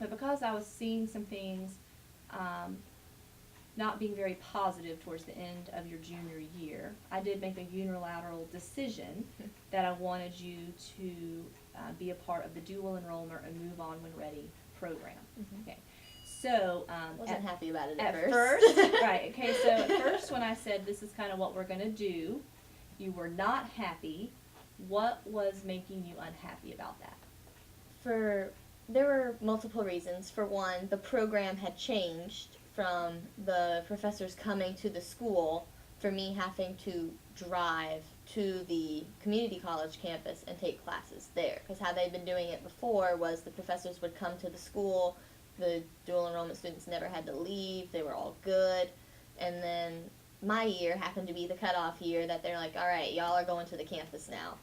but because I was seeing some things not being very positive towards the end of your junior year, I did make a unilateral decision that I wanted you to be a part of the dual enrollment and move on when ready program. Okay. So, wasn't happy about it at at first. Right, okay, so at first when I said this is kind of what we're going to do, you were not happy. What was making you unhappy about that? There were multiple reasons. For one, the program had changed from the professors coming to the school for me having to drive to the community college campus and take classes there. Because how they'd been doing it before was the professors would come to the school, the dual enrollment students never had to leave, they were all good, and then my year happened to be the cutoff year that they're like, all right, y'all are going to the campus now.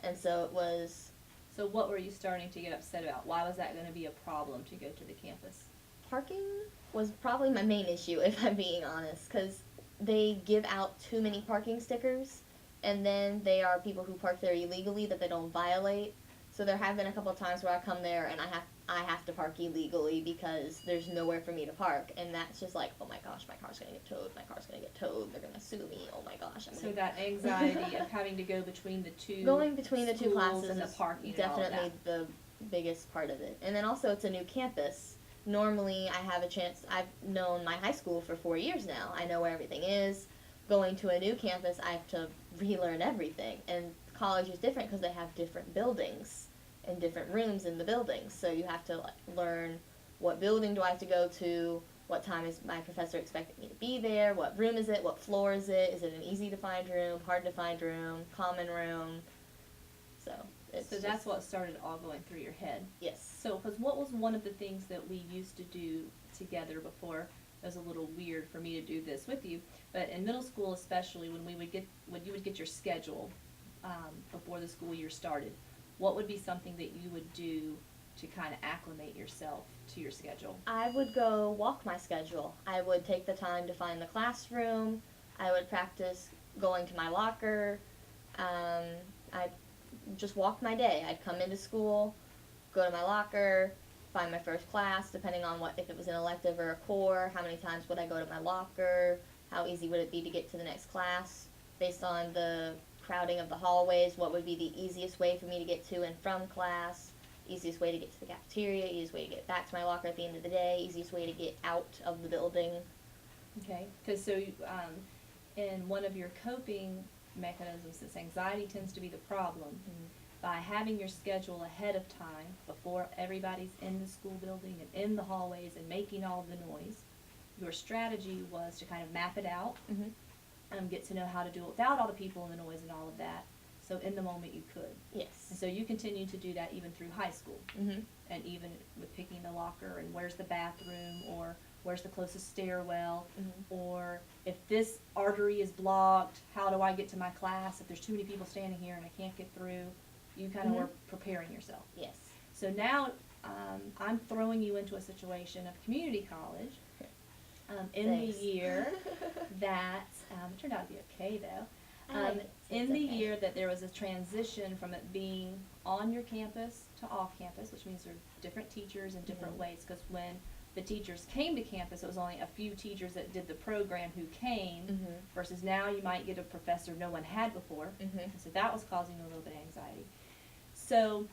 And so it was. So what were you starting to get upset about? Why was that going to be a problem to go to the campus? Parking was probably my main issue, if I'm being honest, because they give out too many parking stickers, and then they are people who park there illegally that they don't violate. So there have been a couple of times where I come there and I have to park illegally because there's nowhere for me to park, and that's just like, oh my gosh, my car's gonna get towed, they're gonna sue me, oh my gosh. So that anxiety of having to go between the two going between the two classes and the is parking definitely the biggest part of it. And then also it's a new campus. Normally I have a chance, I've known my high school for 4 years now. I know where everything is. Going to a new campus, I have to relearn everything. And college is different because they have different buildings and different rooms in the buildings. So you have to learn what building do I have to go to, what time is my professor expecting me to be there, what room is it, what floor is it an easy to find room, hard to find room, common room. So that's what started all going through your head. Yes. So, because what was one of the things that we used to do together before? It was a little weird for me to do this with you, but in middle school, especially when you would get your schedule before the school year started, what would be something that you would do to kind of acclimate yourself to your schedule? I would go walk my schedule. I would take the time to find the classroom. I would practice going to my locker. I'd just walk my day. I'd come into school, go to my locker, find my first class, depending on if it was an elective or a core, how many times would I go to my locker, how easy would it be to get to the next class, based on the crowding of the hallways, what would be the easiest way for me to get to and from class, easiest way to get to the cafeteria, easiest way to get back to my locker at the end of the day, easiest way to get out of the building. Okay, because in one of your coping mechanisms, since anxiety tends to be the problem, by having your schedule ahead of time before everybody's in the school building and in the hallways and making all the noise, your strategy was to kind of map it out, get to know how to do it without all the people and the noise and all of that. So in the moment you could. Yes. And so you continue to do that even through high school. And even with picking the locker and where's the bathroom or where's the closest stairwell, or if this artery is blocked, how do I get to my class? If there's too many people standing here and I can't get through, you kind of were preparing yourself. Yes. So now I'm throwing you into a situation of community college in the year that, it turned out to be okay though, in the year that there was a transition from it being on your campus to off campus, which means there are different teachers in different ways, because when the teachers came to campus, it was only a few teachers that did the program who came, versus now you might get a professor no one had before, so that was causing a little bit of anxiety. So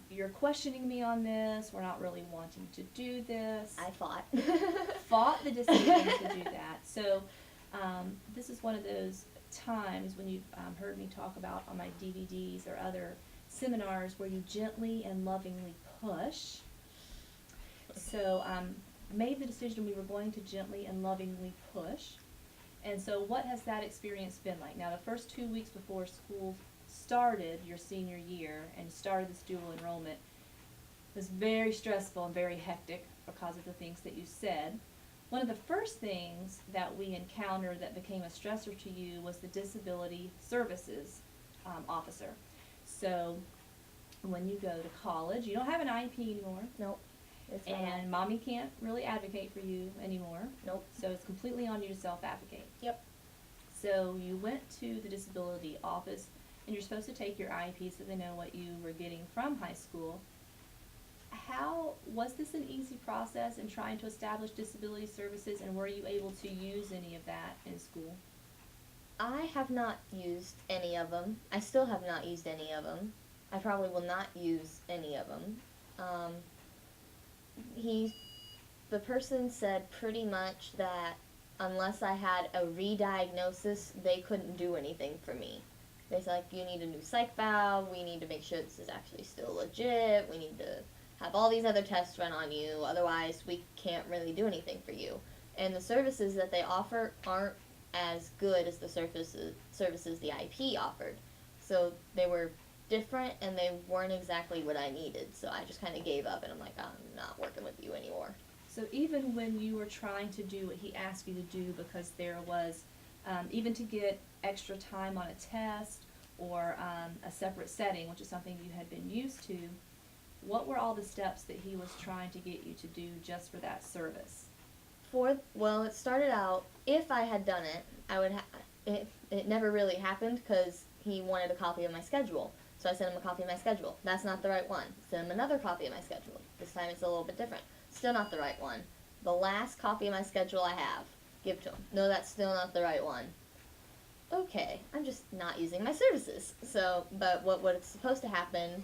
you're questioning me on this, we're not really wanting to do this. I fought. Fought the decision to do that. So this is one of those times when you've heard me talk about on my DVDs or other seminars where you gently and lovingly push. So made the decision we were going to gently and lovingly push. And so what has that experience been like? Now the first 2 weeks before school started your senior year and started this dual enrollment was very stressful and very hectic because of the things that you said. One of the first things that we encountered that became a stressor to you was the disability services officer. So when you go to college, you don't have an IEP anymore. Nope. And mommy can't really advocate for you anymore. Nope. So it's completely on you to self-advocate. Yep. So you went to the disability office and you're supposed to take your IEP so they know what you were getting from high school. was this an easy process in trying to establish disability services, and were you able to use any of that in school? I have not used any of them. I still have not used any of them. I probably will not use any of them. Um, he, the person said pretty much that unless I had a re-diagnosis, they couldn't do anything for me. They said, like, you need a new psych valve, we need to make sure this is actually still legit, we need to have all these other tests run on you, otherwise we can't really do anything for you. And the services that they offer aren't as good as the services the IP offered. So they were different and they weren't exactly what I needed. So I just kind of gave up and I'm like, I'm not working with you anymore. So even when you were trying to do what he asked you to do, because there was, even to get extra time on a test or a separate setting, which is something you had been used to, what were all the steps that he was trying to get you to do just for that service? Well, it started out, if I had done it, I would it never really happened because he wanted a copy of my schedule. So I sent him a copy of my schedule. That's not the right one. Send him another copy of my schedule. This time it's a little bit different. Still not the right one. The last copy of my schedule I have, give to him. No, that's still not the right one. Okay, I'm just not using my services. So, but what's supposed to happen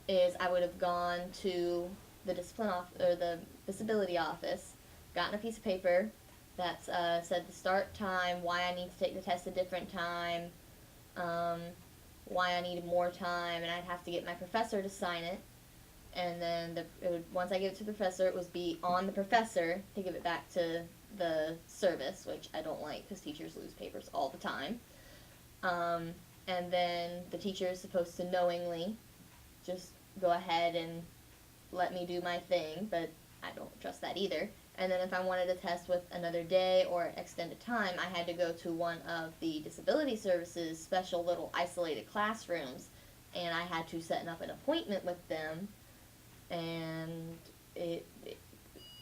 is I would have gone to the the disability office, gotten a piece of paper that said the start time, why I need to take the test a different time, why I needed more time, and I'd have to get my professor to sign it. And then once I give it to the professor, it would be on the professor to give it back to the service, which I don't like because teachers lose papers all the time. And then the teacher is supposed to knowingly just go ahead and let me do my thing, but I don't trust that either. And then if I wanted to test with another day or extended time, I had to go to one of the disability services special little isolated classrooms, and I had to set up an appointment with them, and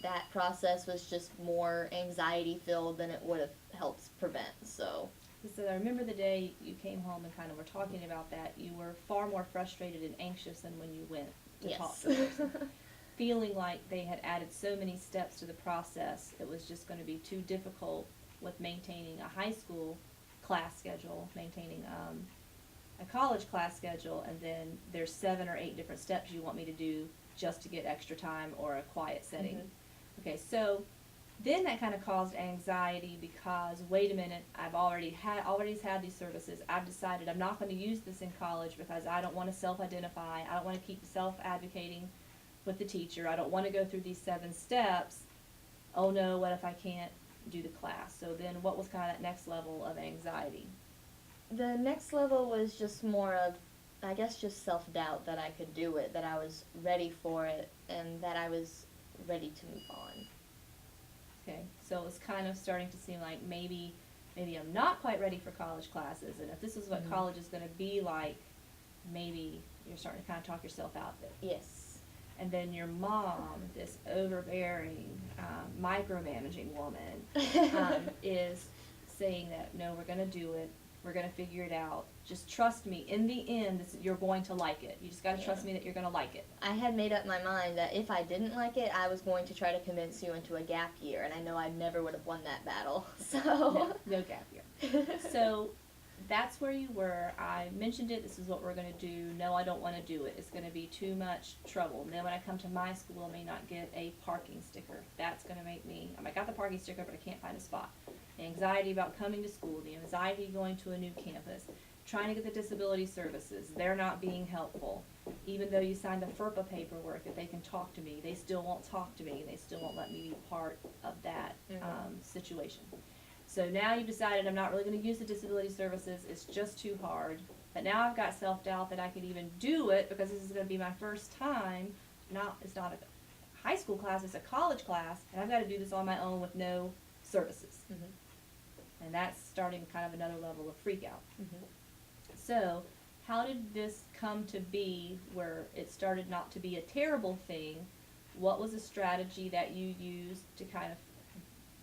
that process was just more anxiety filled than it would have helped prevent. So I remember the day you came home and kind of were talking about that. You were far more frustrated and anxious than when you went to talk to the person. Feeling like they had added so many steps to the process, it was just going to be too difficult with maintaining a high school class schedule, maintaining a college class schedule, and then there's 7 or 8 different steps you want me to do just to get extra time or a quiet setting. Mm-hmm. Okay, so then that kind of caused anxiety because, wait a minute, I've already had these services. I've decided I'm not going to use this in college because I don't want to self-identify. I don't want to keep self-advocating with the teacher. I don't want to go through these 7 steps. Oh no, what if I can't do the class? So then what was kind of that next level of anxiety? The next level was just more of, I guess, just self-doubt that I could do it, that I was ready for it, and that I was ready to move on. Okay, so it was kind of starting to seem like maybe I'm not quite ready for college classes, and if this is what college is going to be like, maybe you're starting to kind of talk yourself out of it. Yes. And then your mom, this overbearing, micromanaging woman, is saying that, no, we're going to do it. We're going to figure it out. Just trust me. In the end, you're going to like it. You just got to trust me that you're going to like it. I had made up my mind that if I didn't like it, I was going to try to convince you into a gap year, and I know I never would have won that battle. So no gap year. So that's where you were. I mentioned it. This is what we're going to do. No, I don't want to do it. It's going to be too much trouble. And then when I come to my school, I may not get a parking sticker. That's going to make me, I got the parking sticker, but I can't find a spot. The anxiety about coming to school, the anxiety going to a new campus, trying to get the disability services, they're not being helpful. Even though you signed the FERPA paperwork that they can talk to me, they still won't talk to me. They still won't let me be part of that situation. So now you've decided I'm not really going to use the disability services. It's just too hard. But now I've got self-doubt that I could even do it because this is going to be my first time. It's not a high school class, it's a college class, and I've got to do this on my own with no services. And that's starting kind of another level of freak out. So how did this come to be where it started not to be a terrible thing? What was a strategy that you used to kind of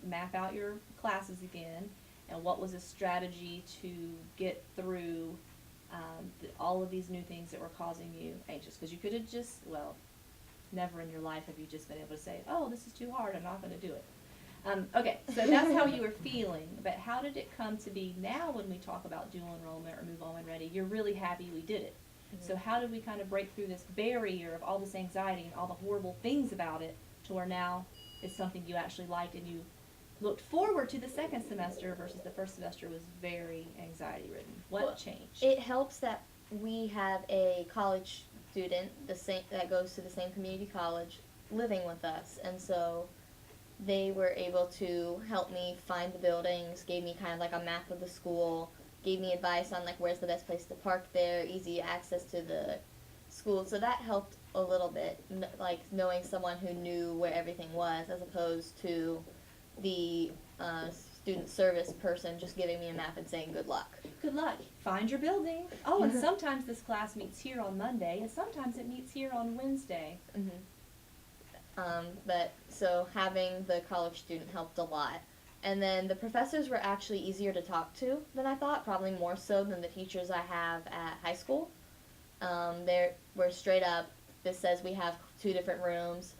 map out your classes again? And what was a strategy to get through all of these new things that were causing you anxious? Because you could have just, Never in your life have you just been able to say, oh, this is too hard, I'm not going to do it. Okay, so that's how you were feeling, but how did it come to be now when we talk about dual enrollment or Move On When Ready, you're really happy we did it. Mm-hmm. So how did we kind of break through this barrier of all this anxiety and all the horrible things about it to where now it's something you actually liked and you looked forward to the second semester versus the first semester was very anxiety ridden? What changed? It helps that we have a college student that goes to the same community college living with us, and so they were able to help me find the buildings, gave me kind of like a map of the school, gave me advice on like where's the best place to park there, easy access to the school. So that helped a little bit, like knowing someone who knew where everything was, as opposed to the student service person just giving me a map and saying good luck. Good luck. Find your building. Oh, and sometimes this class meets here on Monday, and sometimes it meets here on Wednesday. Mm-hmm. But so having the college student helped a lot. And then the professors were actually easier to talk to than I thought, probably more so than the teachers I have at high school. We're straight up, this says we have 2 different rooms,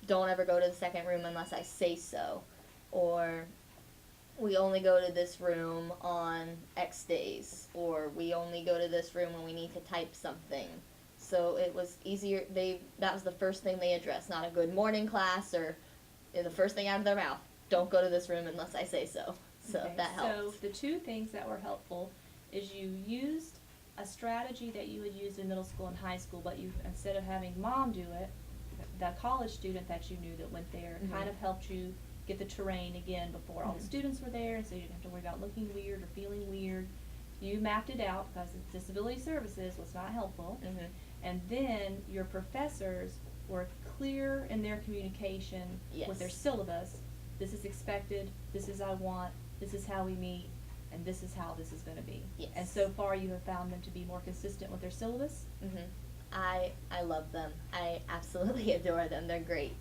don't ever go to the second room unless I say so. Or we only go to this room on X days, or we only go to this room when we need to type something. So it was easier. That was the first thing they addressed, not a good morning class or the first thing out of their mouth. Don't go to this room unless I say so. So Okay, that helped. So the 2 things that were helpful is you used a strategy that you would use in middle school and high school, but you, instead of having mom do it, the college student that you knew that went there Mhm. kind of helped you get the terrain again before all the Mhm. students were there, so you didn't have to worry about looking weird or feeling weird. You mapped it out because disability services was not helpful. Mhm. And then your professors were clear in their communication with their Yes. syllabus. This is expected, this is I want, this is how we meet, and this is how this is going to be. Yes. And so far you have found them to be more consistent with their syllabus? Mhm. I love them. I absolutely adore them. They're great.